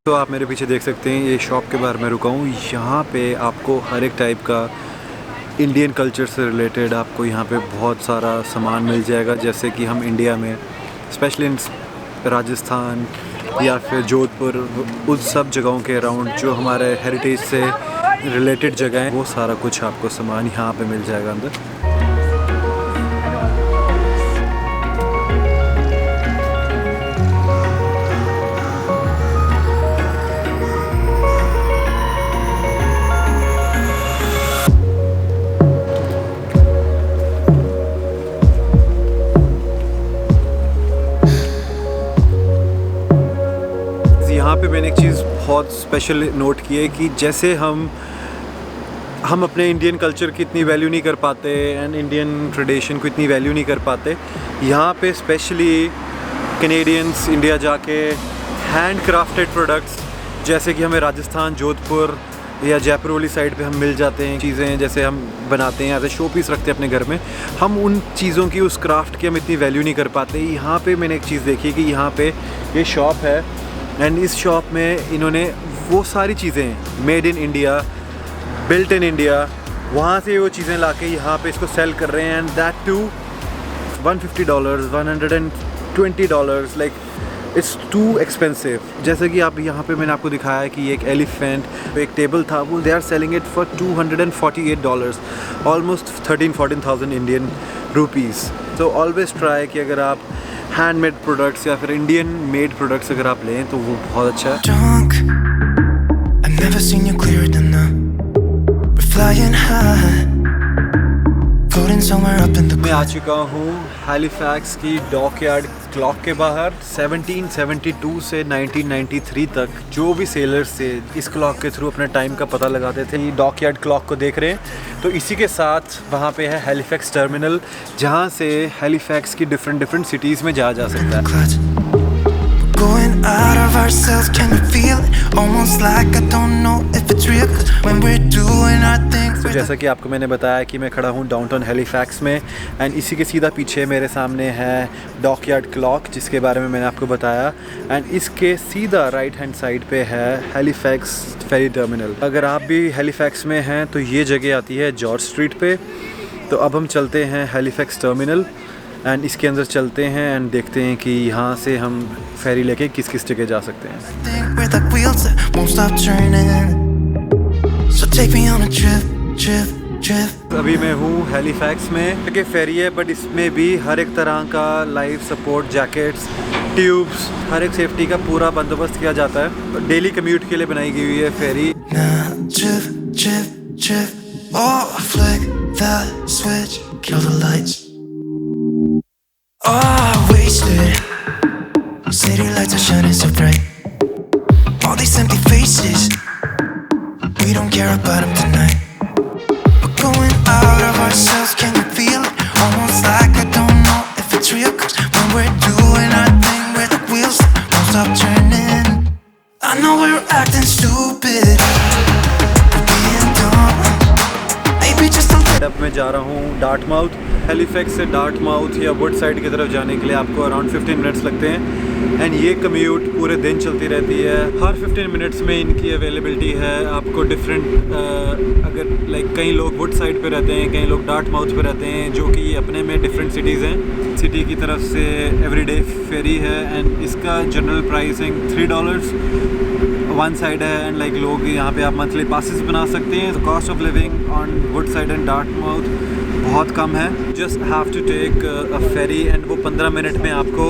तो आप मेरे पीछे देख सकते हैं ये शॉप के बाहर मैं रुका हूँ। यहाँ पे आपको हर एक टाइप का इंडियन कल्चर से रिलेटेड आपको यहाँ पे बहुत सारा सामान मिल जाएगा। जैसे कि हम इंडिया में स्पेशली इन राजस्थान या फिर जोधपुर, उस सब जगहों के अराउंड जो हमारे हेरिटेज से रिलेटेड जगह हैं, वो सारा कुछ आपको सामान यहाँ पे मिल जाएगा अंदर। यहाँ पे मैंने एक चीज़ बहुत स्पेशल नोट की है कि जैसे हम अपने इंडियन कल्चर की इतनी वैल्यू नहीं कर पाते एंड इंडियन ट्रेडिशन को इतनी वैल्यू नहीं कर पाते, यहाँ पे स्पेशली कैनेडियंस इंडिया जाके हैंड क्राफ्टेड प्रोडक्ट्स जैसे कि हमें राजस्थान, जोधपुर या जयपुर वाली साइड पे हम मिल जाते हैं चीज़ें, जैसे हम बनाते हैं एज ए शो पीस रखते हैं अपने घर में, हम उन चीज़ों की, उस क्राफ्ट की हम इतनी वैल्यू नहीं कर पाते। यहाँ पे मैंने एक चीज़ देखी कि यहाँ पे ये शॉप है एंड इस शॉप में इन्होंने वो सारी चीज़ें made in India, built in India, वहाँ से वो चीज़ें लाके यहाँ पे इसको सेल कर रहे हैं and that too $150, $120, like it's too expensive. जैसे कि आप यहाँ पे मैंने आपको दिखाया है कि एक एलिफेंट, एक टेबल था, वो they are selling it for $248, almost 13-14,000 Indian rupees. तो ऑलवेज ट्राई कि अगर आप हैंडमेड प्रोडक्ट्स या फिर इंडियन मेड प्रोडक्ट्स अगर आप लें तो वो बहुत अच्छा है। मैं आ चुका हूँ हैलिफैक्स की डॉकयार्ड क्लॉक के बाहर। 1772 से 1993 तक जो भी सेलर्स थे इस क्लॉक के थ्रू अपने टाइम का पता लगाते थे। डॉकयार्ड क्लॉक को देख रहे हैं तो इसी के साथ वहाँ पे है हैलिफैक्स टर्मिनल, जहाँ से हैलिफैक्स की डिफरेंट सिटीज़ में जाया जा सकता है। Out of ourselves, can you feel it? Almost like I don't know if it's real, 'cause when we're doing our things. तो जैसा कि आपको मैंने बताया कि मैं खड़ा हूँ डाउनटाउन हैलिफैक्स में एंड इसी के सीधा पीछे मेरे सामने है डॉकयार्ड क्लॉक, जिसके बारे में मैंने आपको बताया, एंड इसके सीधा राइट हैंड साइड पे है हैलिफैक्स फेरी टर्मिनल। अगर आप भी हैलिफैक्स में हैं तो ये जगह आती है जॉर्ज स्ट्रीट पे। तो अब हम चलते हैं हैलिफैक्स टर्मिनल एंड इसके अंदर चलते हैं एंड देखते हैं कि यहाँ से हम फेरी लेके किस किस जगह जा सकते हैं। अभी मैं हूँ हैलिफैक्स में, कि फेरी है बट इसमें भी हर एक तरह का लाइफ सपोर्ट जैकेट्स, ट्यूब्स, हर एक सेफ्टी का पूरा बंदोबस्त किया जाता है। डेली कम्यूट के लिए बनाई गई हुई है फेरी। Oh, wasted. City lights are shining so bright. All these empty faces, we don't care about them tonight. We're going out of ourselves, can you feel it? Almost like I don't know if it's real, 'cause when we're doing our thing, where the wheels won't stop turning. I know we're acting stupid, we're being dumb. Maybe just a little. अब मैं जा रहा हूँ Dartmouth. Halifax से Dartmouth या would side की तरफ जाने के लिए आपको अराउंड 15 मिनट्स लगते हैं एंड ये कम्यूट पूरे दिन चलती रहती है। हर 15 मिनट्स में इनकी अवेलेबिलिटी है आपको डिफरेंट, अगर लाइक कई लोग वुड साइड पे रहते हैं, कई लोग डार्टमाउथ पे रहते हैं, जो कि अपने में डिफरेंट सिटीज़ हैं। सिटी की तरफ से एवरीडे फेरी है एंड इसका जनरल प्राइसिंग $3 वन साइड है एंड लाइक लोग यहाँ पे आप मंथली पासिस बना सकते हैं। Cost of living on Woodside and Dartmouth बहुत कम है। Just have to take a ferry and वो 15 मिनट में आपको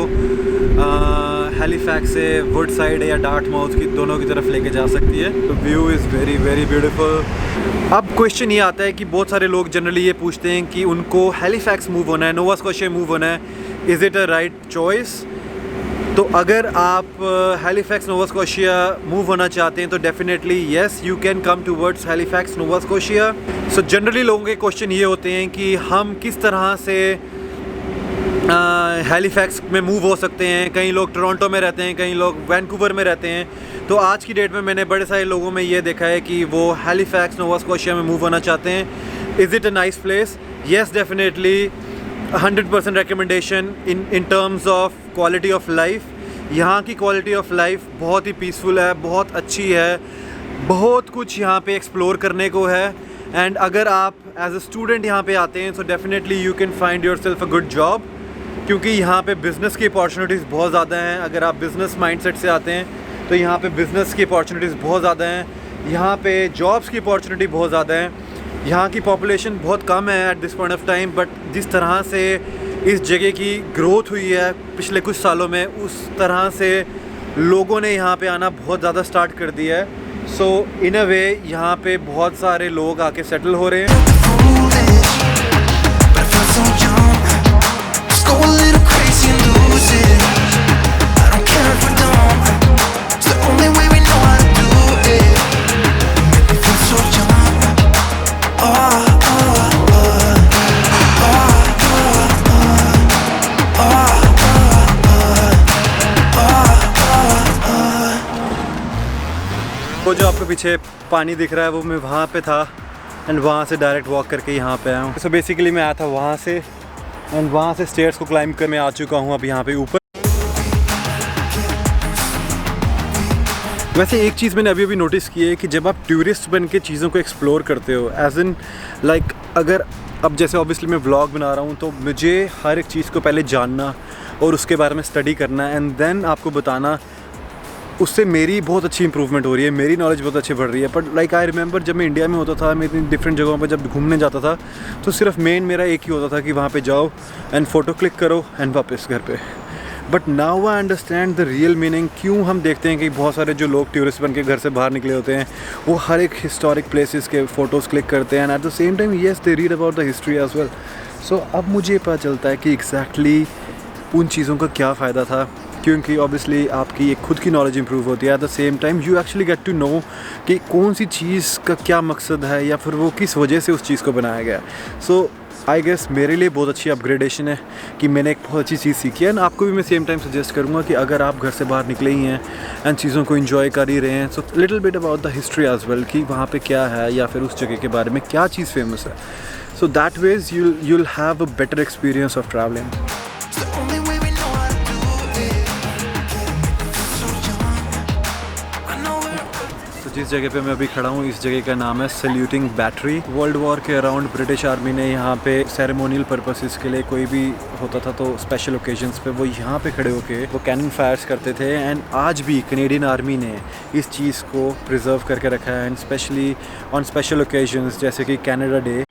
हैलिफैक्स से वुड साइड या डार्टमाउथ की दोनों की तरफ लेके जा सकती है। तो view is very very beautiful. अब क्वेश्चन ये आता है कि बहुत सारे लोग जनरली ये पूछते हैं कि उनको हैलिफैक्स मूव होना है, नोवा स्कॉशिया मूव होना है, is it a right choice? तो अगर आप हैलिफैक्स नोवा स्कॉशिया मूव होना चाहते हैं तो definitely yes, you can come towards Halifax Nova Scotia. So generally लोगों के क्वेश्चन ये होते हैं कि हम किस तरह से हैलिफैक्स में मूव हो सकते हैं। कई लोग टोरंटो में रहते हैं, कई लोग वैंकूवर में रहते हैं। तो आज की डेट में मैंने बड़े सारे लोगों में ये देखा है कि वो हैलिफैक्स नोवा स्कॉशिया में मूव होना चाहते हैं। Is it a nice place? Yes, definitely 100% recommendation in terms of quality of life. यहाँ की क्वालिटी ऑफ लाइफ बहुत ही पीसफुल है, बहुत अच्छी है, बहुत कुछ यहाँ पे एक्सप्लोर करने को है। एंड अगर आप एज अ स्टूडेंट यहाँ पे आते हैं तो definitely you can find your self a good job, क्योंकि यहाँ पे बिज़नेस की अपॉर्चुनिटीज़ बहुत ज़्यादा हैं। अगर आप बिज़नेस माइंडसेट से आते हैं तो यहाँ पे बिज़नेस की अपॉर्चुनिटीज़ बहुत ज़्यादा हैं, यहाँ पे जॉब्स की अपॉर्चुनिटी बहुत ज़्यादा है। यहाँ की पॉपुलेशन बहुत कम है at this point of time, but जिस तरह से इस जगह की ग्रोथ हुई है पिछले कुछ सालों में, उस तरह से लोगों ने यहाँ पे आना बहुत ज़्यादा स्टार्ट कर दिया है। सो इन अ वे यहाँ पे बहुत सारे लोग आके सेटल हो रहे हैं। foolish, but I feel so young. Let's go a little crazy and lose it. I don't care if we're dumb. It's the only way we know how to do it. You make me feel so young. Oh, oh, oh, oh, वो जो आपको पीछे पानी दिख रहा है वो मैं वहाँ पे था एंड वहाँ से डायरेक्ट वॉक करके यहाँ पे आया हूँ। सो बेसिकली मैं आया था वहाँ से एंड वहाँ से स्टेयर्स को क्लाइंब कर मैं आ चुका हूँ अब यहाँ पे ऊपर। वैसे एक चीज़ मैंने अभी नोटिस की है कि जब आप टूरिस्ट बन के चीज़ों को एक्सप्लोर करते हो, एज इन लाइक अगर अब जैसे ऑब्वियसली मैं व्लॉग बना रहा हूँ तो मुझे हर एक चीज़ को पहले जानना और उसके बारे में स्टडी करना एंड देन आपको बताना, उससे मेरी बहुत अच्छी इंप्रूवमेंट हो रही है, मेरी नॉलेज बहुत अच्छी बढ़ रही है। बट लाइक आई रिमेंबर जब मैं इंडिया में होता था, मैं इतनी डिफरेंट जगहों पर जब घूमने जाता था तो सिर्फ मेन मेरा एक ही होता था कि वहाँ पे जाओ एंड फ़ोटो क्लिक करो एंड वापस घर पे। But now I understand the real meaning, क्यों हम देखते हैं कि बहुत सारे जो लोग टूरिस्ट बन के घर से बाहर निकले होते हैं वो हर एक हिस्टोरिक प्लेसेस के फ़ोटोज़ क्लिक करते हैं and at the same time yes they read about the history as well. So अब मुझे पता चलता है कि एग्जैक्टली उन चीज़ों का क्या फ़ायदा था, क्योंकि ऑब्वियसली आपकी एक खुद की नॉलेज इंप्रूव होती है। At the same time you actually get to know कि कौन सी चीज़ का क्या मकसद है या फिर वो किस वजह से उस चीज़ को बनाया गया है। सो आई गेस मेरे लिए बहुत अच्छी अपग्रेडेशन है कि मैंने एक बहुत अच्छी चीज़ सीखी है एंड आपको भी मैं सेम टाइम सजेस्ट करूँगा कि अगर आप घर से बाहर निकले ही हैं एंड चीज़ों को इन्जॉय कर ही रहे हैं, so little bit about the history as well कि वहाँ पे क्या है या फिर उस जगह के बारे में क्या चीज़ फेमस है। So that ways you'll have a better experience of traveling. It's the only way we know how to do it. So young. I know we're तो जिस जगह पे मैं अभी खड़ा हूँ इस जगह का नाम है सल्यूटिंग बैटरी। वर्ल्ड वॉर के अराउंड ब्रिटिश आर्मी ने यहाँ पे सेरेमोनियल पर्पसेस के लिए कोई भी होता था तो स्पेशल ओकेजन्स पे वो यहाँ पे खड़े होके वो कैनन फायर्स करते थे एंड आज भी कनेडियन आर्मी ने इस चीज़ को प्रिजर्व करके रखा है and specially on special occasions जैसे कि Canada day.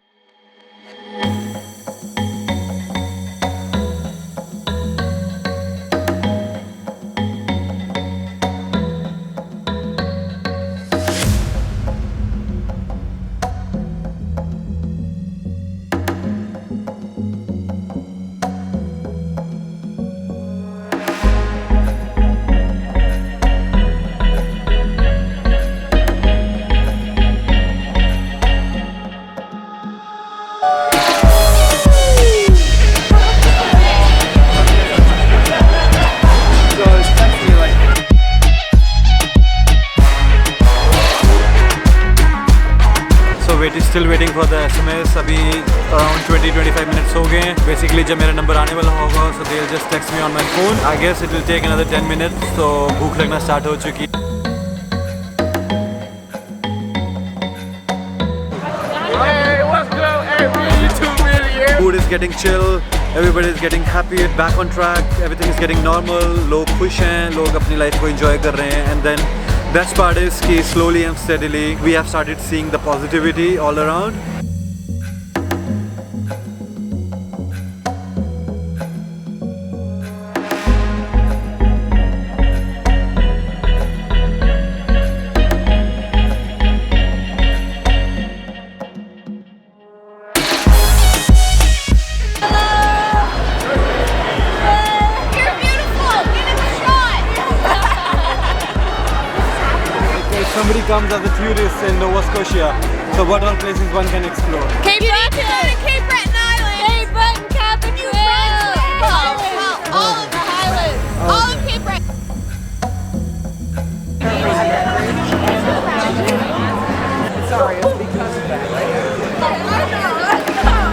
Still waiting for the SMS। अभी अराउंड 20-25 मिनट्स हो गए हैं। बेसिकली जब मेरा नंबर आने वाला होगा so they just text me on my phone. I guess it will take another 10 minutes. तो भूख लगना स्टार्ट हो चुकी है। Food is getting chill, everybody is getting happy, back on track, everything is getting normal. लोग खुश हैं, लोग अपनी लाइफ को enjoy कर रहे हैं and then best part is कि slowly and steadily we have started seeing the positivity all around. Somebody comes as a tourist in Nova Scotia, so what all places one can explore? Cape Breton and Cape Breton Island. Cape Breton, Cap and New Brunswick. All of the Highlands. All of Cape Breton. Sorry, it's because of that, right?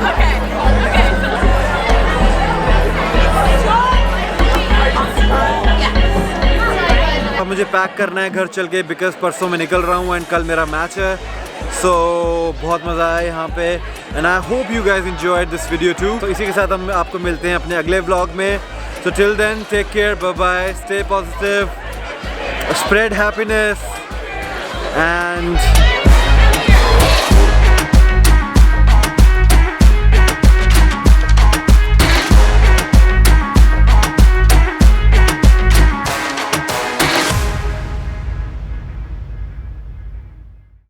Okay. मुझे pack करना है घर चल के, because परसों मैं निकल रहा हूँ एंड कल मेरा मैच है। सो बहुत मज़ा आया यहाँ पे and I hope you guys enjoyed this video too. तो इसी के साथ हम आपको मिलते हैं अपने अगले व्लॉग में। So till then take care, bye bye, stay positive, spread happiness and